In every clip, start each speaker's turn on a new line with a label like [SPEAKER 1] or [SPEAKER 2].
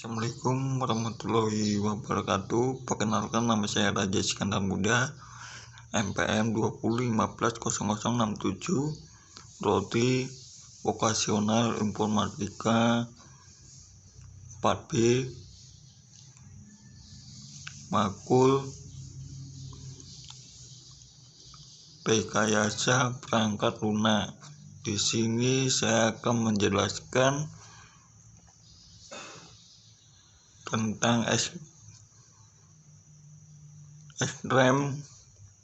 [SPEAKER 1] Assalamualaikum warahmatullahi wabarakatuh. Perkenalkan, nama saya Raja Iskandar Muda, MPM 20150067, Prodi Vokasional Informatika 4B, Makul Rekayasa Perangkat Lunak. Di sini saya akan menjelaskan tentang SRAM,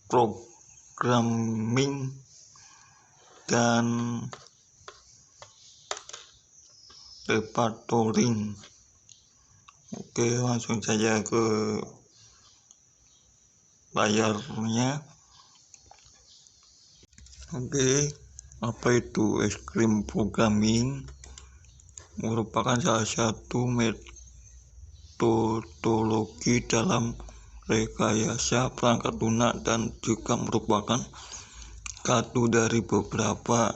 [SPEAKER 1] programming, dan refactoring. Oke, langsung saja ke layarnya. Oke, apa itu SRAM programming? Merupakan salah satu metodologi dalam rekayasa perangkat lunak dan juga merupakan satu dari beberapa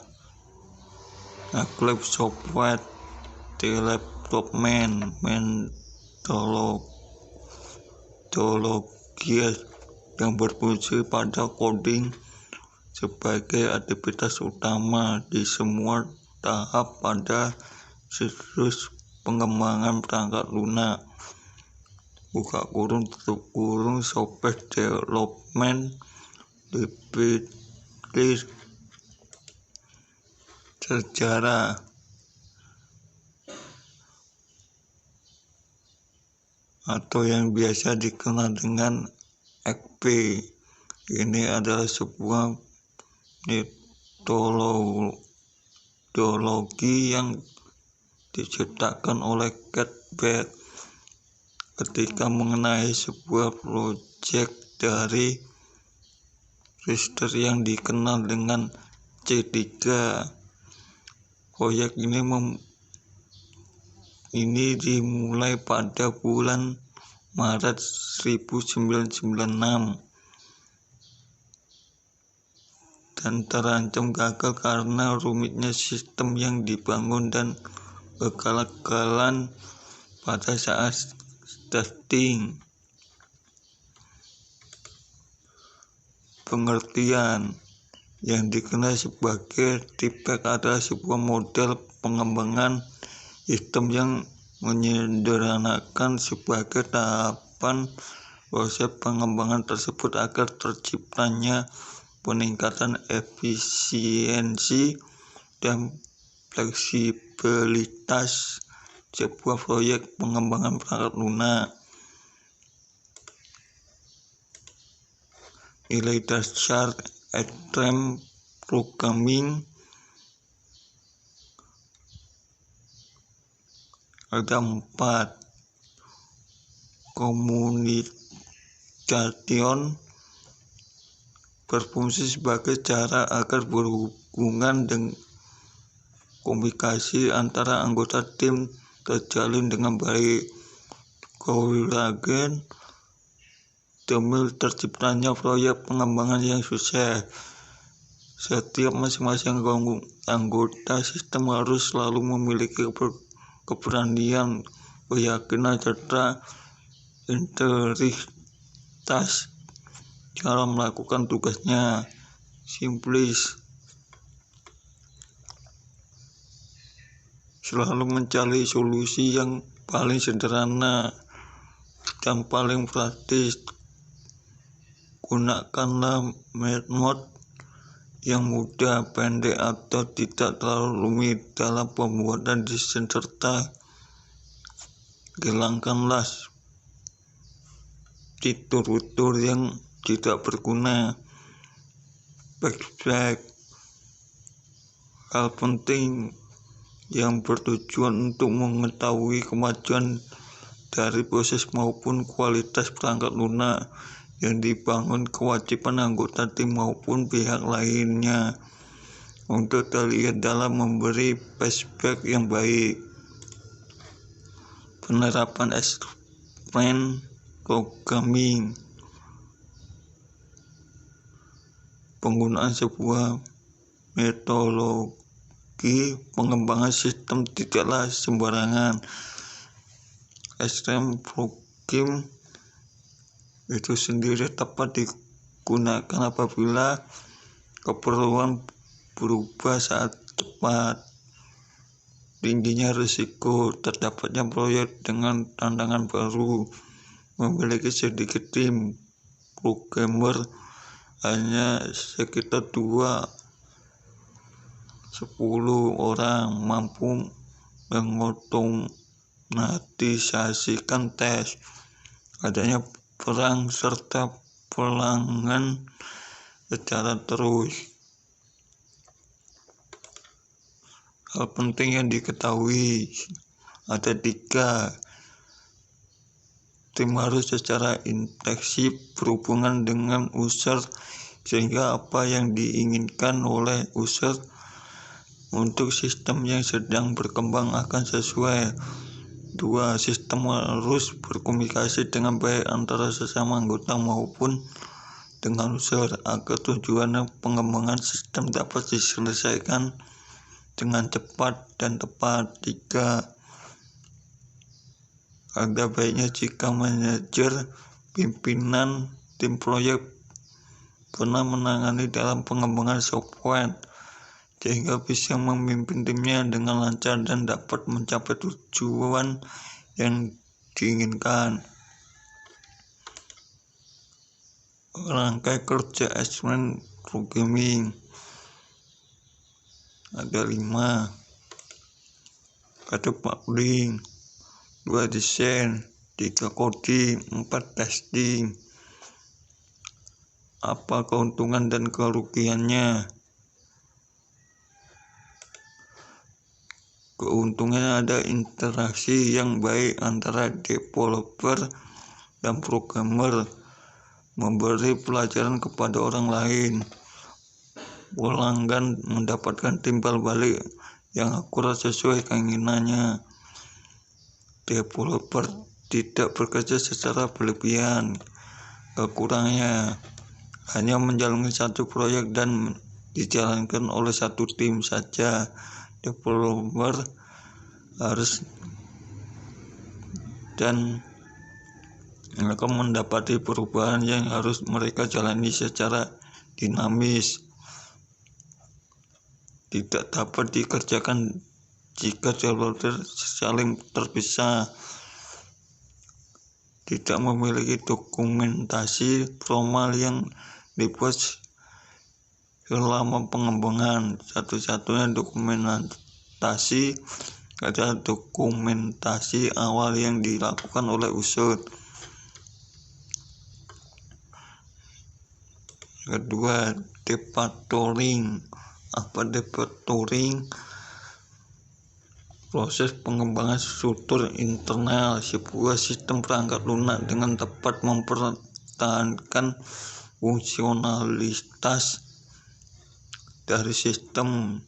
[SPEAKER 1] klaim software development metodologi yang berfungsi pada coding sebagai aktivitas utama di semua tahap pada siklus pengembangan perangkat lunak. Buka kurung, tutup kurung, software development dipilih sejarah. Atau yang biasa dikenal dengan XP. Ini adalah sebuah metodologi yang diciptakan oleh Cat Beck ketika mengenai sebuah proyek dari register yang dikenal dengan C3. Proyek ini dimulai pada bulan Maret 1996 dan terancam gagal karena rumitnya sistem yang dibangun dan kegagalan pada saat testing. Pengertian yang dikenal sebagai TPEC adalah sebuah model pengembangan sistem yang menyederhanakan sebagai tahapan proses pengembangan tersebut agar terciptanya peningkatan efisiensi dan fleksibilitas sebuah proyek pengembangan perangkat lunak. Nilai dasar SRAM programming ada 4. Communication berfungsi sebagai cara agar berhubungan dengan komunikasi antara anggota tim terjalin dengan baik. Collagen demi terciptanya proyek pengembangan yang sukses. Setiap masing-masing anggota sistem harus selalu memiliki keberanian, keyakinan, serta integritas cara melakukan tugasnya. Simplis selalu mencari solusi yang paling sederhana dan paling praktis. Gunakanlah metode yang mudah, pendek, atau tidak terlalu rumit dalam pembuatan desain, serta hilangkanlah fitur-fitur yang tidak berguna. Backtrack hal penting yang bertujuan untuk mengetahui kemajuan dari proses maupun kualitas perangkat lunak yang dibangun, kewajiban anggota tim maupun pihak lainnya untuk terlihat dalam memberi feedback yang baik. Penerapan SRAM programming. Penggunaan sebuah metodologi pengembangan sistem tidaklah sembarangan. Extreme program itu sendiri dapat digunakan apabila keperluan berubah saat cepat. Tingginya risiko terdapatnya proyek dengan tantangan baru, memiliki sedikit tim programmer, hanya sekitar 2-10 orang mampu mengotomatisasikan tes. Adanya perang serta pelanggan secara terus. Hal penting yang diketahui ada 3. Tim harus secara intensif berhubungan dengan user sehingga apa yang diinginkan oleh user untuk sistem yang sedang berkembang akan sesuai. 2. Sistem harus berkomunikasi dengan baik antara sesama anggota maupun dengan user agar tujuan pengembangan sistem dapat diselesaikan dengan cepat dan tepat. 3. Ada baiknya jika manajer pimpinan tim proyek pernah menangani dalam pengembangan software sehingga bisa memimpin timnya dengan lancar dan dapat mencapai tujuan yang diinginkan. Rangkai kerja Extreme Programming ada 5. 1. Coding, 2. Desain, 3. Coding, 4. Testing. Apa keuntungan dan kerugiannya? Keuntungannya ada interaksi yang baik antara developer dan programmer, memberi pelajaran kepada orang lain. Pelanggan mendapatkan timbal balik yang akurat sesuai keinginannya. Developer tidak bekerja secara berlebihan. Kekurangannya hanya menjalani satu proyek dan dijalankan oleh satu tim saja. Developer harus dan mereka mendapati perubahan yang harus mereka jalani secara dinamis. Tidak dapat dikerjakan jika developer saling terpisah. Tidak memiliki dokumentasi formal yang dibuat selama pengembangan. Satu-satunya dokumentasi adalah dokumentasi awal yang dilakukan oleh user. Kedua, refactoring. Apa refactoring? Proses pengembangan struktur internal sebuah sistem perangkat lunak dengan tepat mempertahankan fungsionalitas dari sistem.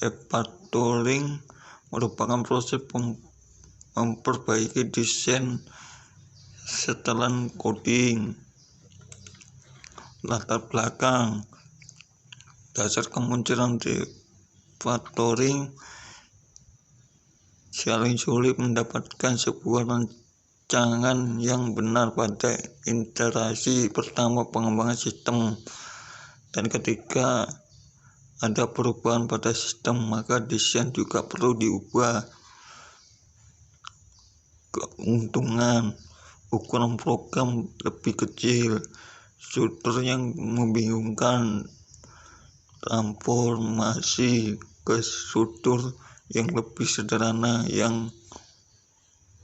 [SPEAKER 1] Refactoring merupakan proses memperbaiki desain setelah coding. Latar belakang dasar kemunculan refactoring paling sulit mendapatkan sebuah rancangan yang benar pada iterasi pertama pengembangan sistem, dan ketika ada perubahan pada sistem maka desain juga perlu diubah. Keuntungan, ukuran program lebih kecil, struktur yang membingungkan, transformasi ke struktur yang lebih sederhana yang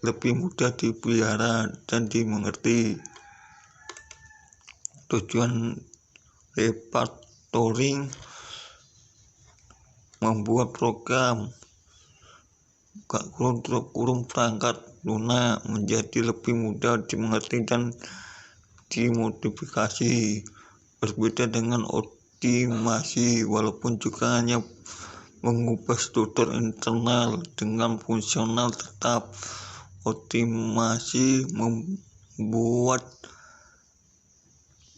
[SPEAKER 1] lebih mudah dipelihara dan dimengerti. Tujuan refactoring membuat program kurung perangkat lunak menjadi lebih mudah dimengerti dan dimodifikasi. Berbeda dengan optimasi, walaupun juga hanya mengubah struktur internal dengan fungsional tetap. Optimasi membuat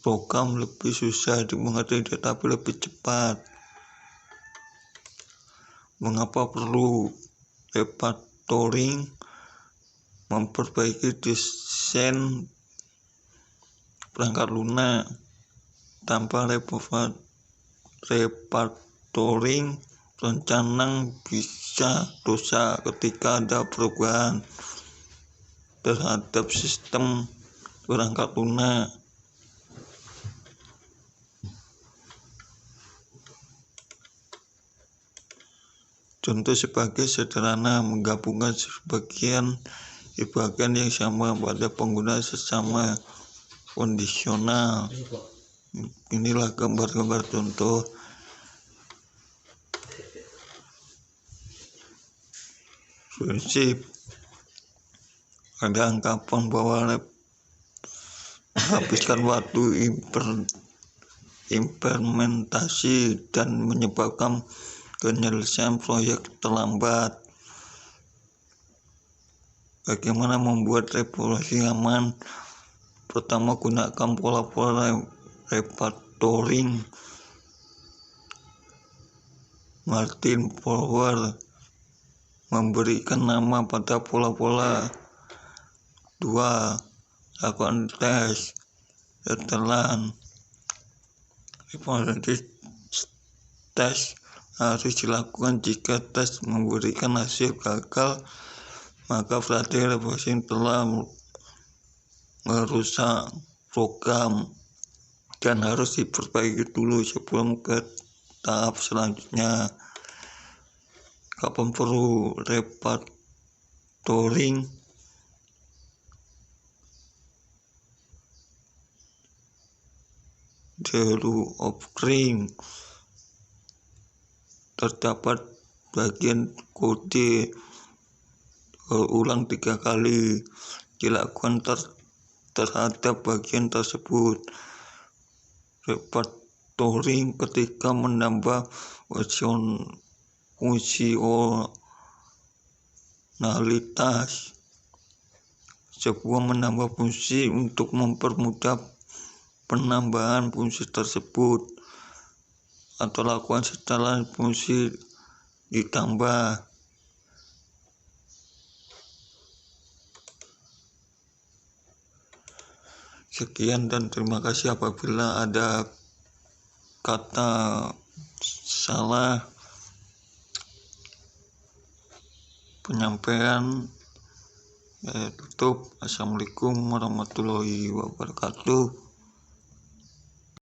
[SPEAKER 1] program lebih susah dimengerti tetapi lebih cepat. Mengapa perlu refactoring? memperbaiki desain perangkat lunak. Tanpa refactoring, rencana bisa rusak ketika ada perubahan terhadap sistem perangkat lunak. Contoh sebagai sederhana, menggabungkan sebagian bagian yang sama pada penggunaan sesama kondisional. Inilah gambar-gambar contoh. Prinsip: ada anggapan bahwa menghabiskan waktu implementasi dan menyebabkan penyelesaian proyek terlambat. Bagaimana membuat refactoring aman? Pertama, gunakan pola-pola refactoring. Martin Fowler memberikan nama pada pola-pola. 2. Lakukan tes. Setelah tes harus dilakukan. Jika tes memberikan hasil gagal, maka berarti refactoring telah merusak program dan harus diperbaiki dulu sebelum ke tahap selanjutnya. Kapan perlu refactoring? The rule of green. Terdapat bagian kode berulang 3 kali dilakukan terhadap bagian tersebut. Refactoring ketika menambah fungsionalitas sebuah menambah fungsi untuk mempermudah penambahan fungsi tersebut, atau lakukan setelah fungsi ditambah. Sekian dan terima kasih. Apabila ada kata salah penyampaian, tutup. Assalamualaikum warahmatullahi wabarakatuh.